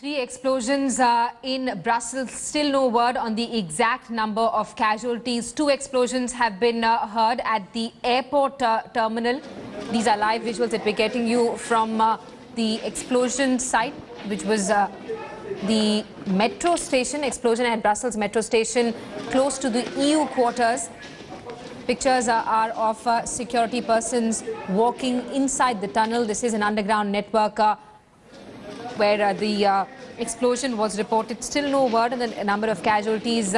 Three explosions in Brussels. Still no word on the exact number of casualties. Two explosions have been heard at the airport terminal. These are live visuals that we're getting you from the explosion site, which was the metro station. Explosion at Brussels metro station close to the EU quarters. Pictures are of security persons walking inside the tunnel. This is an underground network where the explosion was reported. Still no word on the number of casualties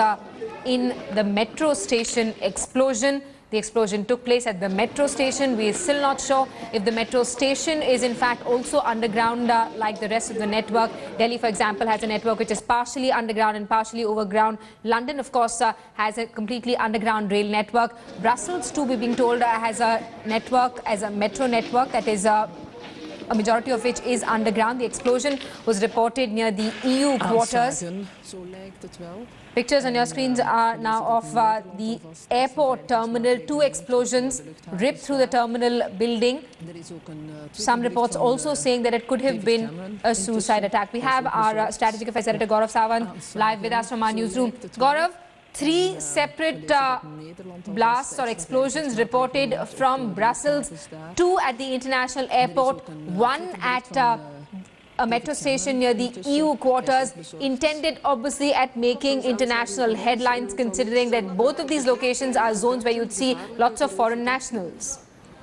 in the metro station explosion. The explosion took place at the metro station. We are still not sure if the metro station is in fact also underground like the rest of the network. Delhi, for example, has a network which is partially underground and partially overground. London, of course, has a completely underground rail network. Brussels, too, we're being told, has a network, as a metro network that is a majority of which is underground. The explosion was reported near the EU quarters. Pictures on your screens are now of the airport terminal. Two explosions ripped through the terminal building. Some reports also saying that it could have been a suicide attack. We have our Strategic Affairs Editor Gaurav Sawant live with us from our newsroom. Gaurav, three separate blasts or explosions reported from Brussels, two at the international airport, one at a metro station near the EU quarters, intended obviously at making international headlines, considering that both of these locations are zones where you'd see lots of foreign nationals.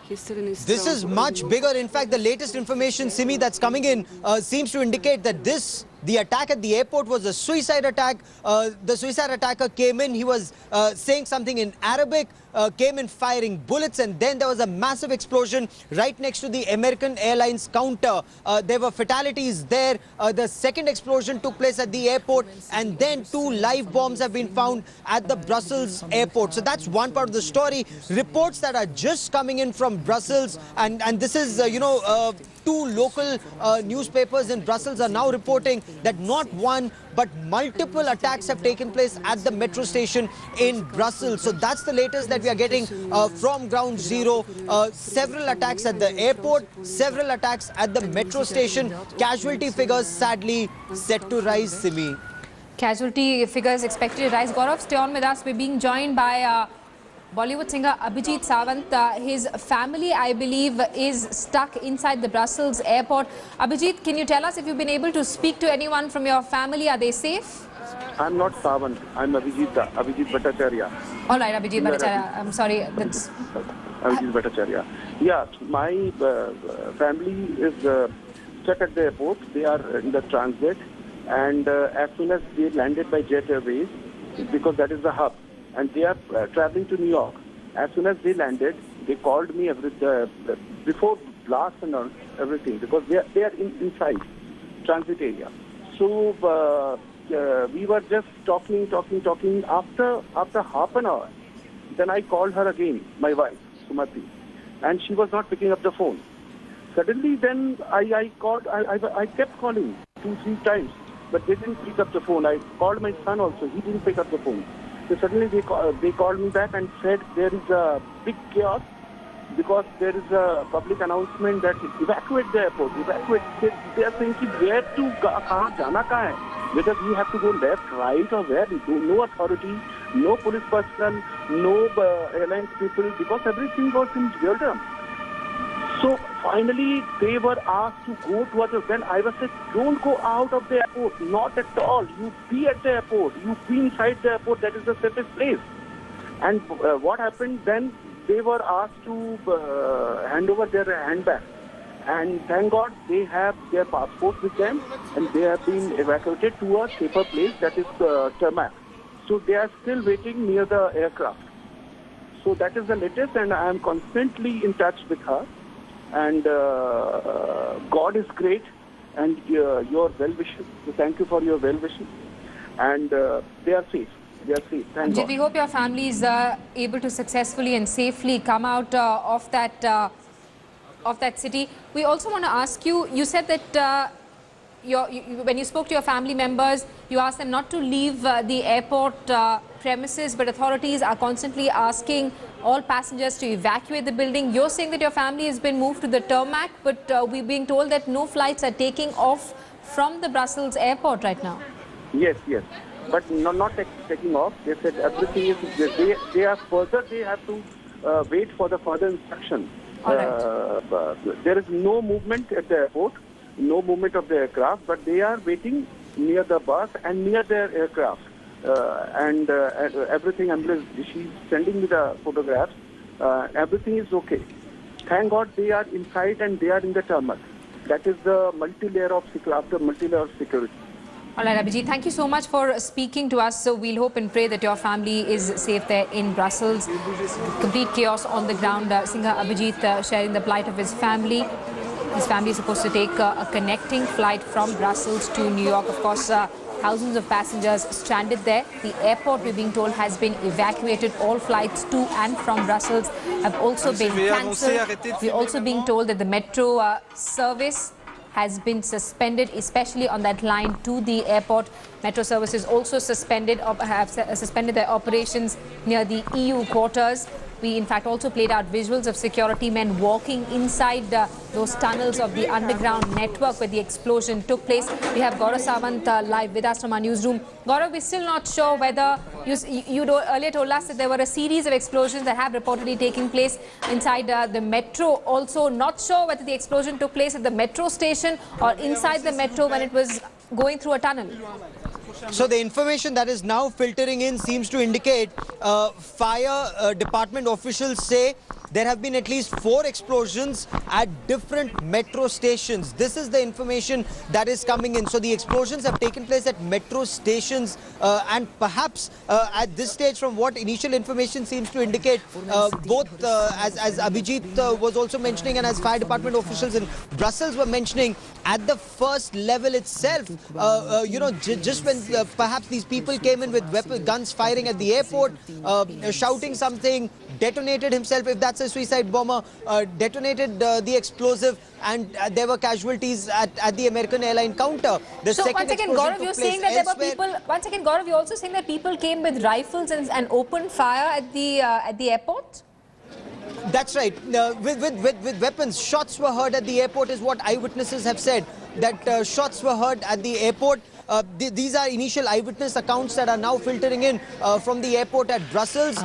This is much bigger. In fact, the latest information, Simi, that's coming in seems to indicate that the attack at the airport was a suicide attack. The suicide attacker came in, he was saying something in Arabic, came in firing bullets, and then there was a massive explosion right next to the American Airlines counter. There were fatalities there. The second explosion took place at the airport, and then two live bombs have been found at the Brussels airport. So that's one part of the story. Reports that are just coming in from Brussels, and this is, two local newspapers in Brussels are now reporting that not one but multiple attacks have taken place at the metro station in Brussels. So that's the latest that we are getting from ground zero. Several attacks at the airport, several attacks at the metro station. Casualty figures sadly set to rise, Simi. Casualty figures expected to rise. Gaurav, stay on with us. We're being joined by Bollywood singer Abhijit Sawant. His family, I believe, is stuck inside the Brussels airport. Abhijit, can you tell us if you've been able to speak to anyone from your family? Are they safe? I'm not Sawant. I'm Abhijit Bhattacharya. All right, Abhijit Bhattacharya. I'm sorry. That's Abhijit Bhattacharya. Yeah, my family is stuck at the airport. They are in the transit, and as soon as they landed by Jet Airways, because that is the hub, and they are traveling to New York. As soon as they landed, they called me before blast and everything, because they are inside transit area. So we were just talking. After half an hour, then I called her again, my wife Sumati, and she was not picking up the phone. Suddenly, then I called. I kept calling 2-3 times, but they didn't pick up the phone. I called my son also. He didn't pick up the phone. So suddenly they called me back and said there is a big chaos because there is a public announcement that evacuate the airport. Evacuate. They are saying where to kahan jana kahan hai? Whether we have to go left, right, or where? No authority, no police personnel, no airlines people, because everything was in real time. So finally, they were asked to go towards. Then I was said, don't go out of the airport, not at all. You be at the airport, you be inside the airport. That is the safest place. And what happened then? They were asked to hand over their handbag, and thank God they have their passports with them, and they have been evacuated to a safer place, that is tarmac. So they are still waiting near the aircraft. So that is the latest, and I am constantly in touch with her. And God is great, and your well-wishes. So thank you for your well-wishes. And they are safe. They are safe. Thank God. We hope your family is able to successfully and safely come out of that city. We also want to ask you. You said that when you spoke to your family members, you asked them not to leave the airport premises, but authorities are constantly asking all passengers to evacuate the building. You're saying that your family has been moved to the tarmac, but we're being told that no flights are taking off from the Brussels airport right now. Yes, yes. But not taking off. They said everything is, they are further, they have to wait for the further instruction. All right. There is no movement at the airport, no movement of the aircraft, but they are waiting near the bus and near their aircraft. And everything, she's sending me the photographs. Everything is okay. Thank God they are inside and they are in the tarmac. That is the multi-layer of security. All right, Abhijit, thank you so much for speaking to us. So we'll hope and pray that your family is safe there in Brussels. Complete chaos on the ground. Singer Abhijit sharing the plight of his family. His family is supposed to take a connecting flight from Brussels to New York. Of course, thousands of passengers stranded there. The airport, we're being told, has been evacuated. All flights to and from Brussels have also been cancelled. We're also being told that the metro service has been suspended, especially on that line to the airport. Metro services also have suspended their operations near the EU quarters. We, in fact, also played out visuals of security men walking inside those tunnels of the underground network where the explosion took place. We have Gaurav Sawant live with us from our newsroom. Gaurav, we're still not sure whether you earlier told us that there were a series of explosions that have reportedly taken place inside the metro. Also, not sure whether the explosion took place at the metro station or inside the metro when it was going through a tunnel. So the information that is now filtering in seems to indicate fire department officials say there have been at least 4 explosions at different metro stations. This is the information that is coming in. So the explosions have taken place at metro stations and perhaps at this stage, from what initial information seems to indicate, both as Abhijit was also mentioning and as fire department officials in Brussels were mentioning, at the first level itself, just when perhaps these people came in with guns firing at the airport, shouting something, detonated himself, if that's a suicide bomber, detonated the explosive, and there were casualties at the American airline counter. So once again, Gaurav, you're saying that there were people. Once again, Gaurav, you're also saying that people came with rifles and opened fire at the airport. That's right. With weapons, shots were heard at the airport, is what eyewitnesses have said. That shots were heard at the airport. These are initial eyewitness accounts that are now filtering in from the airport at Brussels.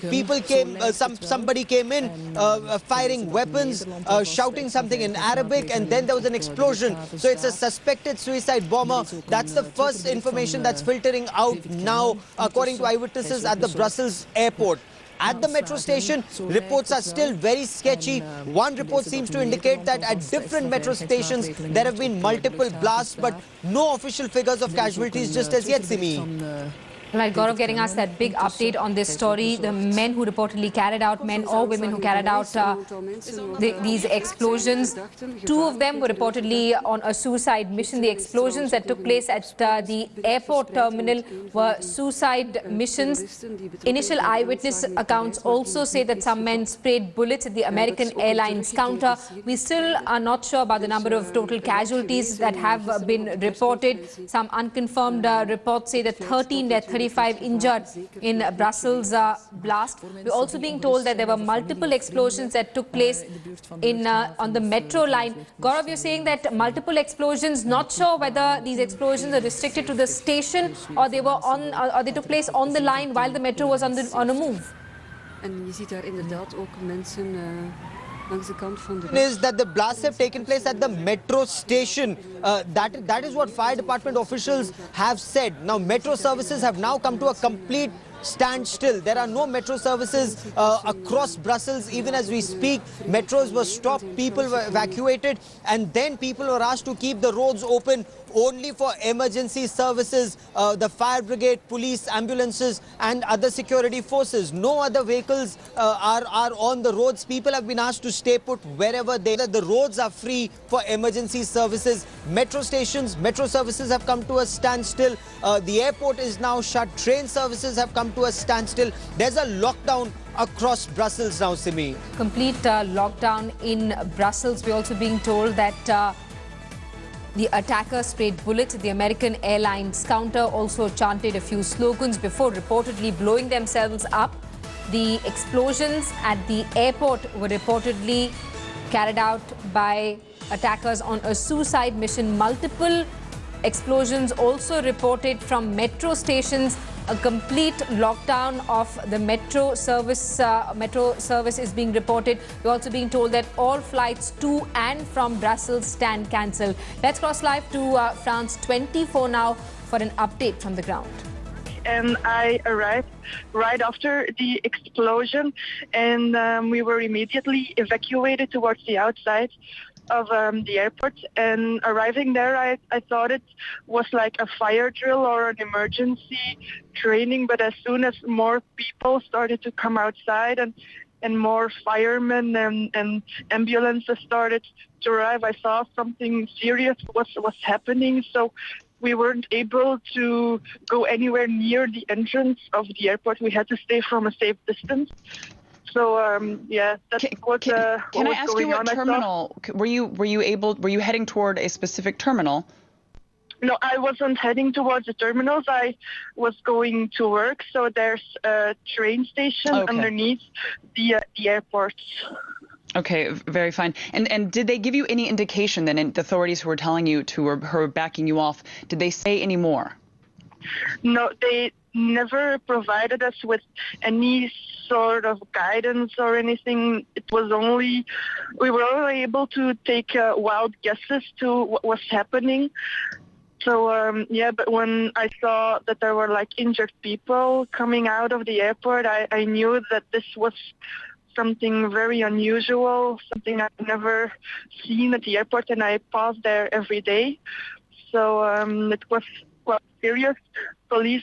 People came, somebody came in firing weapons, shouting something in Arabic, and then there was an explosion. So it's a suspected suicide bomber. That's the first information that's filtering out now, according to eyewitnesses at the Brussels airport. At the metro station, reports are still very sketchy. One report seems to indicate that at different metro stations, there have been multiple blasts, but no official figures of casualties just as yet, Simi. Right, Gaurav getting us that big update on this story. The men who reportedly carried out, men or women who carried out these explosions, 2 of them were reportedly on a suicide mission. The explosions that took place at the airport terminal were suicide missions. Initial eyewitness accounts also say that some men sprayed bullets at the American Airlines counter. We still are not sure about the number of total casualties that have been reported. Some unconfirmed reports say that 13 deaths, 35 injured in Brussels blast. We're also being told that there were multiple explosions that took place on the metro line. Gaurav, you're saying that multiple explosions, not sure whether these explosions are restricted to the station or they were or they took place on the line while the metro was on a move. En je ziet daar inderdaad ook mensen langs de kant van de Is that the blasts have taken place at the metro station. That is what fire department officials have said. Now, metro services have now come to a complete standstill. There are no metro services across Brussels. Even as we speak, metros were stopped, people were evacuated, and then people were asked to keep the roads open only for emergency services, the fire brigade, police, ambulances, and other security forces. No other vehicles are on the roads. People have been asked to stay put wherever the roads are free for emergency services. Metro stations, metro services have come to a standstill. The airport is now shut. Train services have come to a standstill. There's a lockdown across Brussels now, Simi. Complete lockdown in Brussels. We're also being told that the attacker sprayed bullets at the American Airlines counter, also chanted a few slogans before reportedly blowing themselves up. The explosions at the airport were reportedly carried out by attackers on a suicide mission. Multiple Explosions also reported from metro stations. A complete lockdown of the metro service is being reported. We're also being told that all flights to and from Brussels stand cancelled. Let's cross live to France 24 now for an update from the ground. And I arrived right after the explosion, and we were immediately evacuated towards the outside of the airport. And arriving there, I thought it was like a fire drill or an emergency training, but as soon as more people started to come outside and more firemen and ambulances started to arrive, I saw something serious was happening. So we weren't able to go anywhere near the entrance of the airport. We had to stay from a safe distance. So yeah, that's what Can I ask you what on. terminal were you heading toward a specific terminal? No, I wasn't heading towards the terminals. I was going to work. So there's a train station underneath the airport. Okay, very fine. And did they give you any indication then, the authorities who were telling you to or who were backing you off, did they say any more? No, they never provided us with any sort of guidance or anything. It was only, we were only able to take wild guesses to what was happening. So, yeah, but when I saw that there were like injured people coming out of the airport, I knew that this was something very unusual, something I've never seen at the airport, and I pass there every day. So it was quite serious. Police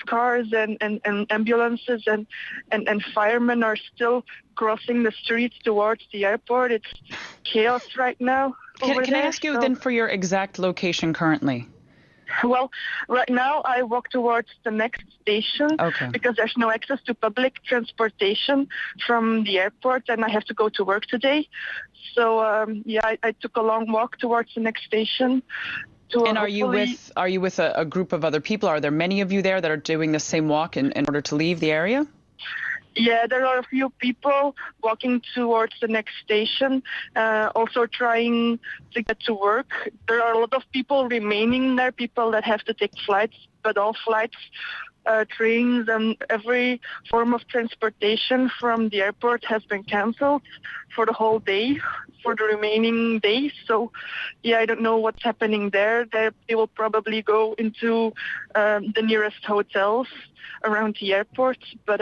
cars and ambulances and firemen are still crossing the streets towards the airport. It's chaos right now. Can I ask you then for your exact location currently? Well, right now I walk towards the next station because there's no access to public transportation from the airport, and I have to go to work today. So yeah, I took a long walk towards the next station. And are you with a group of other people? Are there many of you there that are doing the same walk in order to leave the area? Yeah, there are a few people walking towards the next station, also trying to get to work. There are a lot of people remaining there, people that have to take flights, but all flights, trains and every form of transportation from the airport has been cancelled for the whole day, for the remaining days. So, yeah, I don't know what's happening there. They will probably go into the nearest hotels around the airport, but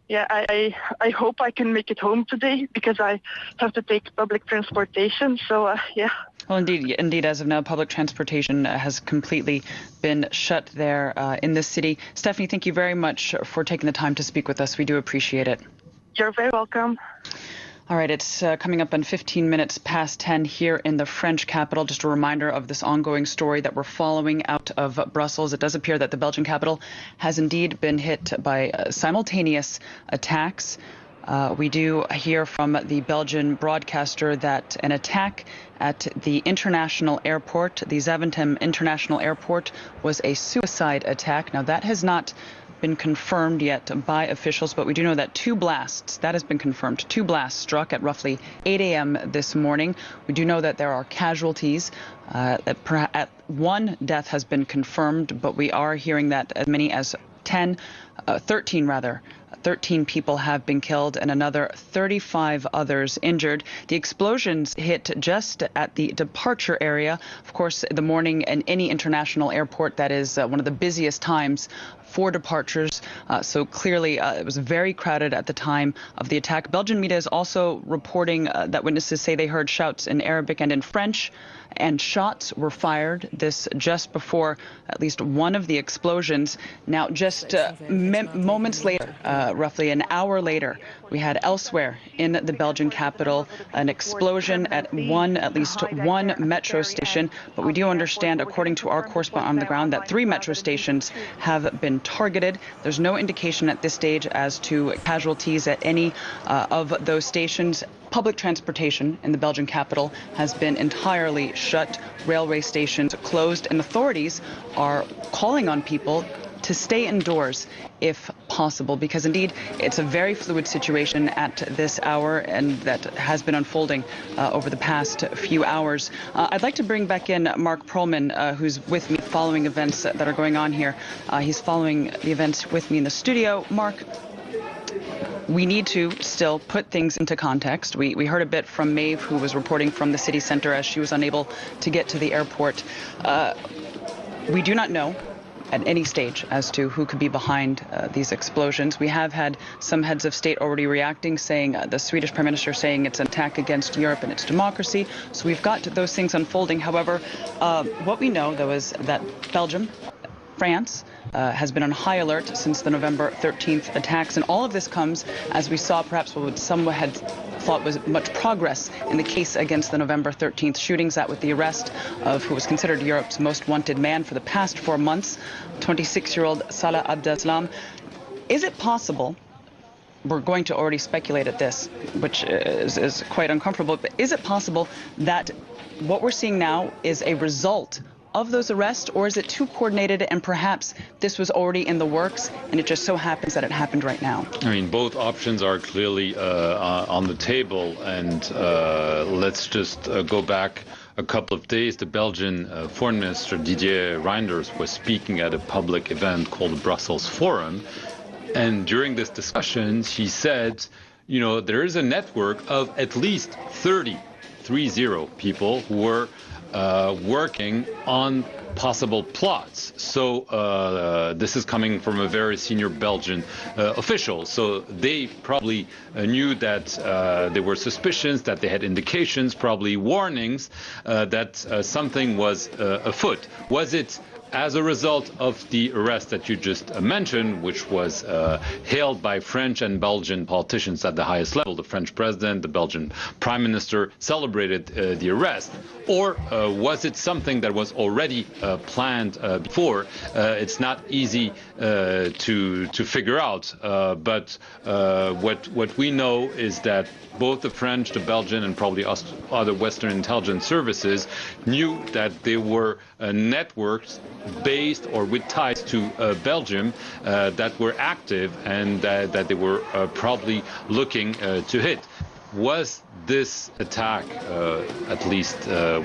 yeah, I hope I can make it home today because I have to take public transportation. So, yeah. Well, indeed, as of now, public transportation has completely been shut there in this city. Stephanie, thank you very much for taking the time to speak with us. We do appreciate it. You're very welcome. All right, it's coming up on 15 minutes past 10 here in the French capital. Just a reminder of this ongoing story that we're following out of Brussels. It does appear that the Belgian capital has indeed been hit by simultaneous attacks. We do hear from the Belgian broadcaster that an attack at the international airport, the Zaventem International Airport, was a suicide attack. Now, that has not been confirmed yet by officials, but we do know that two blasts, that has been confirmed, two blasts struck at roughly 8 a.m. this morning. We do know that there are casualties. One death has been confirmed, but we are hearing that as many as 13 people have been killed and another 35 others injured. The explosions hit just at the departure area. Of course, the morning in any international airport, that is one of the busiest times for departures. So clearly it was very crowded at the time of the attack. Belgian media is also reporting that witnesses say they heard shouts in Arabic and in French, and shots were fired. This just before at least one of the explosions. Now, just moments later, roughly an hour later, we had elsewhere in the Belgian capital an explosion at least one metro station. But we do understand, according to our correspondent on the ground, that 3 metro stations have been targeted. There's no indication at this stage as to casualties at any of those stations. Public transportation in the Belgian capital has been entirely shut. Railway stations closed, and authorities are calling on people to stay indoors if possible, because indeed it's a very fluid situation at this hour, and that has been unfolding over the past few hours. I'd like to bring back in Mark Perlman, who's with me following events that are going on here. He's following the events with me in the studio. Mark, we need to still put things into context. We heard a bit from Maeve, who was reporting from the city center as she was unable to get to the airport. We do not know at any stage as to who could be behind these explosions. We have had some heads of state already reacting, saying the Swedish Prime Minister saying it's an attack against Europe and its democracy. So we've got those things unfolding. However, what we know, though, is that Belgium, France, has been on high alert since the November 13th attacks. And all of this comes, as we saw perhaps what some had thought was much progress in the case against the November 13th shootings, that with the arrest of who was considered Europe's most wanted man for the past 4 months, 26-year-old Salah Abdeslam. Is it possible, we're going to already speculate at this, which is quite uncomfortable, but is it possible that what we're seeing now is a result of those arrests, or is it too coordinated and perhaps this was already in the works and it just so happens that it happened right now? I mean, both options are clearly on the table, and let's just go back a couple of days. The Belgian Foreign Minister Didier Reynders was speaking at a public event called the Brussels Forum, and during this discussion he said, you know, there is a network of at least 30 people who were working on possible plots. So this is coming from a very senior Belgian official. So they probably knew that there were suspicions, that they had indications, probably warnings that something was afoot. Was it as a result of the arrest that you just mentioned, which was hailed by French and Belgian politicians at the highest level? The French president, the Belgian prime minister celebrated the arrest. Or was it something that was already planned before? It's not easy to figure out. But what we know is that both the French, the Belgian, and probably other Western intelligence services knew that there were networks based or with ties to Belgium that were active and that they were probably looking to hit. Was this attack, at least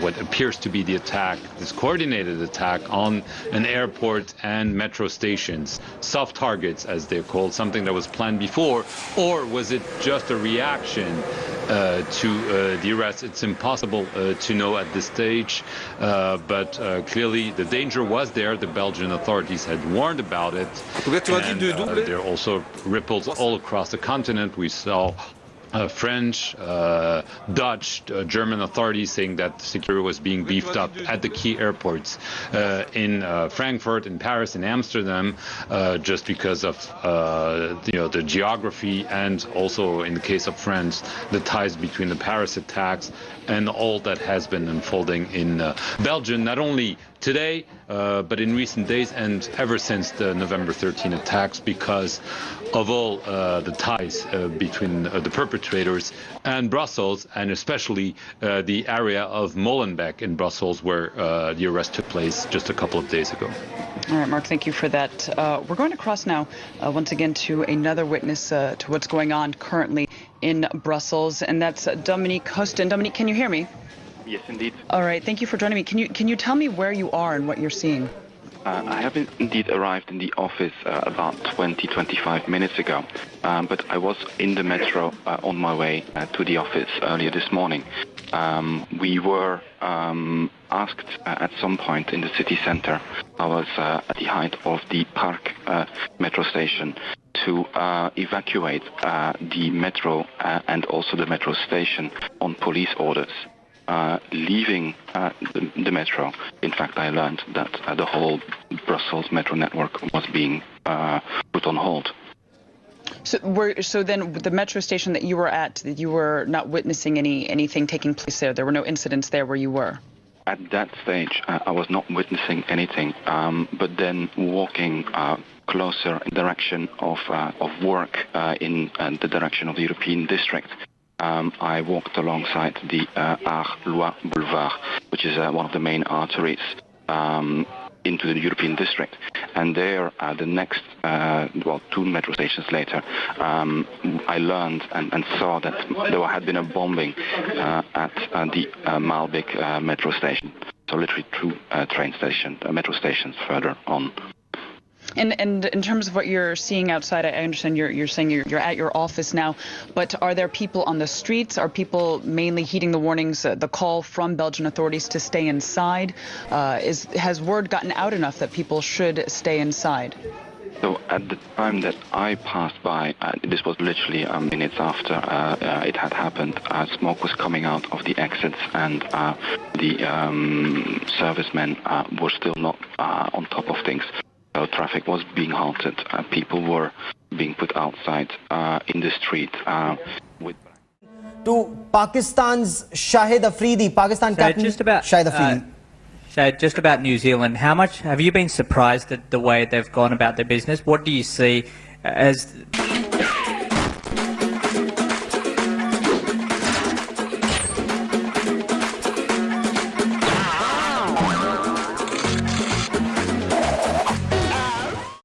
what appears to be the attack, this coordinated attack on an airport and metro stations, soft targets as they're called, something that was planned before, or was it just a reaction to the arrest? It's impossible to know at this stage, but clearly the danger was there. The Belgian authorities had warned about it, and there are also ripples all across the continent. We saw French, Dutch, German authorities saying that security was being beefed up at the key airports in Frankfurt, in Paris, in Amsterdam, just because of the geography, and also in the case of France, the ties between the Paris attacks and all that has been unfolding in Belgium, not only today, but in recent days and ever since the November 13 attacks, because of all the ties between the perpetrators and Brussels, and especially the area of Molenbeek in Brussels, where the arrest took place just a couple of days ago. All right, Mark, thank you for that. We're going to cross now, once again, to another witness to what's going on currently in Brussels, and that's Dominique Huston. Dominique, can you hear me? Yes, indeed. All right, thank you for joining me. Can you tell me where you are and what you're seeing? I have indeed arrived in the office about 20-25 minutes ago, but I was in the metro on my way to the office earlier this morning. We were asked at some point in the city center, I was at the height of the Park metro station, to evacuate the metro and also the metro station on police orders. Leaving the metro, in fact, I learned that the whole Brussels metro network was being put on hold. So then the metro station that you were at, you were not witnessing anything taking place there? There were no incidents there where you were? At that stage, I was not witnessing anything, but then walking closer in the direction of work in the direction of the European district, I walked alongside the Arlois Boulevard, which is one of the main arteries into the European district. And there, the next, 2 metro stations later, I learned and saw that there had been a bombing at the Malbik metro station. So literally 2 metro stations further on. And in terms of what you're seeing outside, I understand you're saying you're at your office now, but are there people on the streets? Are people mainly heeding the warnings, the call from Belgian authorities to stay inside? Has word gotten out enough that people should stay inside? So at the time that I passed by, this was literally minutes after it had happened, smoke was coming out of the exits, and the servicemen were still not on top of things. So traffic was being halted. People were being put outside in the street. To Pakistan's Shahid Afridi, Pakistan captain Shahid Afridi. Shahid, just about New Zealand, how much have you been surprised at the way they've gone about their business? What do you see as